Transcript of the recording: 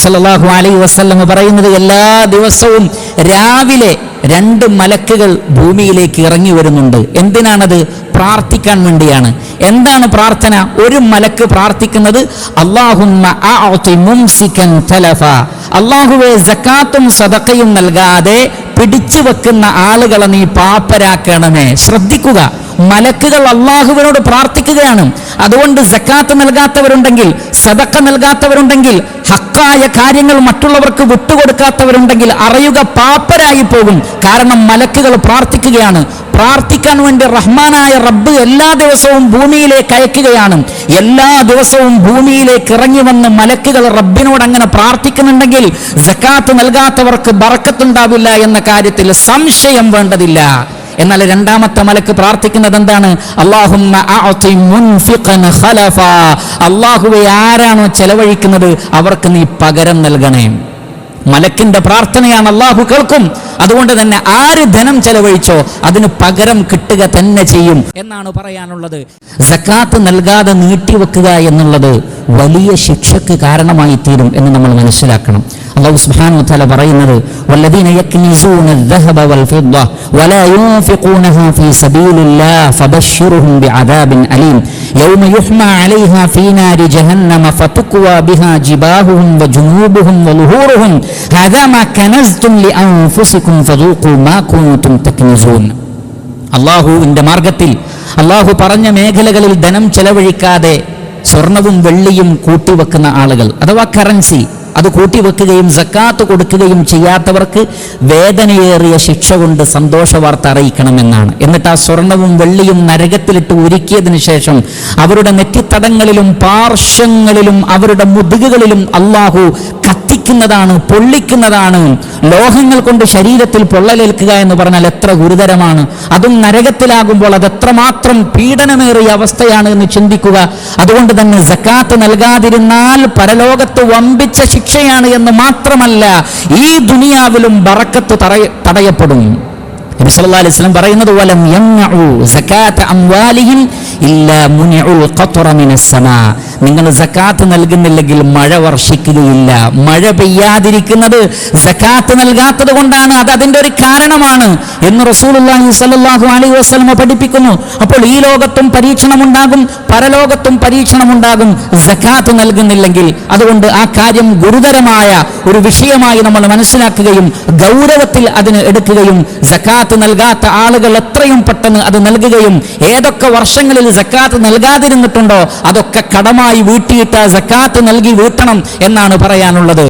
സല്ലല്ലാഹു അലൈഹി വസല്ലം പറയുന്നത്, എല്ലാ ദിവസവും രാവിലെ 2 മലക്കുകൾ ഭൂമിയിലേക്ക് ഇറങ്ങി വരുന്നുണ്ട്. എന്തിനാണത്? പ്രാർത്ഥിക്കാൻ വേണ്ടിയാണ്. എന്താണ് പ്രാർത്ഥന? ഒരു മലക്ക് പ്രാർത്ഥിക്കുന്നത്, അല്ലാഹുമ്മ അഅതി മുംസികൻ തലഫ, അല്ലാഹുവേ സകാത്തും സദഖയും നൽകാതെ പിടിച്ചു വെക്കുന്ന ആളുകളെ നീ പാപ്പരാക്കണമേ. ശ്രദ്ധിക്കുക, മലക്കുകൾ അള്ളാഹുവിനോട് പ്രാർത്ഥിക്കുകയാണ്. അതുകൊണ്ട് സക്കാത്ത് നൽകാത്തവരുണ്ടെങ്കിൽ, സദഖ നൽകാത്തവരുണ്ടെങ്കിൽ, ഹക്കായ കാര്യങ്ങൾ മറ്റുള്ളവർക്ക് വിട്ടുകൊടുക്കാത്തവരുണ്ടെങ്കിൽ അറിയുക, പാപ്പരായി പോകും. കാരണം മലക്കുകൾ പ്രാർത്ഥിക്കുകയാണ്. പ്രാർത്ഥിക്കാൻ വേണ്ടി റഹ്മാനായ റബ്ബ് എല്ലാ ദിവസവും ഭൂമിയിലേക്ക് അയക്കുകയാണ്. എല്ലാ ദിവസവും ഭൂമിയിലേക്ക് ഇറങ്ങി വന്ന് മലക്കുകൾ റബ്ബിനോട് അങ്ങനെ പ്രാർത്ഥിക്കുന്നുണ്ടെങ്കിൽ സക്കാത്ത് നൽകാത്തവർക്ക് ബറക്കത്തുണ്ടാവില്ല എന്ന കാര്യത്തിൽ സംശയം വേണ്ടതില്ല. എന്നാൽ രണ്ടാമത്തെ മലക്ക് പ്രാർത്ഥിക്കുന്നത് എന്താണ്? അല്ലാഹുമ്മ അഅതി മുൻഫിഖൻ ഖലഫ, അല്ലാഹുവേ ആരാണോ ചെലവഴിക്കുന്നത് അവർക്ക് നീ പകരം നൽകണേ. മലക്കിന്റെ പ്രാർത്ഥനയാണ്, അല്ലാഹു കേൾക്കും. അതുകൊണ്ട് തന്നെ ആര് ധനം ചെലവഴിച്ചോ അതിന് പകരം കിട്ടുക തന്നെ ചെയ്യും എന്നാണ് പറയാനുള്ളത്. സക്കാത്ത് നൽകാതെ നീട്ടിവെക്കുക എന്നുള്ളത് വലിയ ശിക്ഷക്ക് കാരണമായി തീരും എന്ന് നമ്മൾ മനസ്സിലാക്കണം. അല്ലാഹു സുബ്ഹാനഹു വ തആല പറയുന്നത്, വല്ലദീന യക്നിസൂന അദ്ദഹബ വൽ ഫിദ്ദ വലാ യുൻഫിഖൂനഹാ ഫീ സബീലില്ലാഹി ഫബശ്ശിർഹും ബിഅദാബിൻ അലീം യൗമ യുഹ്മാ അലൈഹാ ഫീ നാരി ജഹന്നമ ഫതുക്വാ ബിഹാ ജിബാഹുഹും വജുനൂബുഹും വളുഹൂറുഹും ഹാദാ മാ കനസ്തും ലിഅൻഫുസികും ഫദൂഖൂ മാ കുൻതും തക്നിസൂൻ. അല്ലാഹുവിന്റെ മാർഗത്തിൽ അല്ലാഹു പറഞ്ഞ മേഖലകളിൽ ധനം ചെലവഴിക്കാതെ സ്വർണവും വെള്ളിയും കൂട്ടിവെക്കുന്ന ആളുകൾ, അഥവാ കറൻസി, അത് കൂട്ടിവെക്കുകയും സക്കാത്ത് കൊടുക്കുകയും ചെയ്യാത്തവർക്ക് വേദനയേറിയ ശിക്ഷ കൊണ്ട് സന്തോഷ വാർത്ത അറിയിക്കണമെന്നാണ്. എന്നിട്ട് ആ സ്വർണവും വെള്ളിയും നരകത്തിലിട്ട് ഉരുക്കിയതിനു ശേഷം അവരുടെ നെറ്റിത്തടങ്ങളിലും പാർശ്വങ്ങളിലും അവരുടെ മുതുകുകളിലും അല്ലാഹു കത്തിക്കുന്നതാണ്, പൊള്ളിക്കുന്നതാണ്. ലോഹങ്ങൾ കൊണ്ട് ശരീരത്തിൽ പൊള്ളലേൽക്കുക എന്ന് പറഞ്ഞാൽ എത്ര ഗുരുതരമാണ്. അതും നരകത്തിലാകുമ്പോൾ അത് എത്രമാത്രം പീഡനമേറിയ അവസ്ഥയാണ് എന്ന് ചിന്തിക്കുക. അതുകൊണ്ട് തന്നെ സക്കാത്ത് നൽകാതിരുന്നാൽ പരലോകത്ത് വമ്പിച്ച ശിക്ഷയാണ് എന്ന് മാത്രമല്ല, ഈ ദുനിയാവിലും ബറക്കത്ത് തടയപ്പെടും. നബി സല്ലല്ലാഹു അലൈഹി വസല്ലം പറയുന്നത്, വലം യംനഉ സകാത അംവാലിഹിം ഇല്ലാ മുനിഉൽ ഖത്റ മിനസ് സമാ, നിങ്ങൾ സക്കാത്ത് നൽകുന്നില്ലെങ്കിൽ മഴ വർഷിക്കുകയില്ല. മഴ പെയ്യാതിരിക്കുന്നത് സക്കാത്ത് നൽകാത്തത് കൊണ്ടാണ്, അത് അതിൻ്റെ ഒരു കാരണമാണ് എന്ന് റസൂലുള്ളാഹി സ്വല്ലല്ലാഹു അലൈഹി വസല്ലം പഠിപ്പിക്കുന്നു. അപ്പോൾ ഈ ലോകത്തും പരീക്ഷണമുണ്ടാകും, പരലോകത്തും പരീക്ഷണമുണ്ടാകും സക്കാത്ത് നൽകുന്നില്ലെങ്കിൽ. അതുകൊണ്ട് ആ കാര്യം ഗുരുതരമായ ഒരു വിഷയമായി നമ്മൾ മനസ്സിലാക്കുകയും ഗൗരവത്തിൽ അതിന് എടുക്കുകയും സക്കാത്ത് നൽകാത്ത ആളുകൾ എത്രയും പെട്ടെന്ന് അത് നൽകുകയും ഏതൊക്കെ വർഷങ്ങളിൽ സക്കാത്ത് നൽകാതിരുന്നിട്ടുണ്ടോ അതൊക്കെ കടമായി വീട്ടിയിട്ട് സക്കാത്ത് നൽകി വീട്ടണം എന്നാണ് പറയാനുള്ളത്.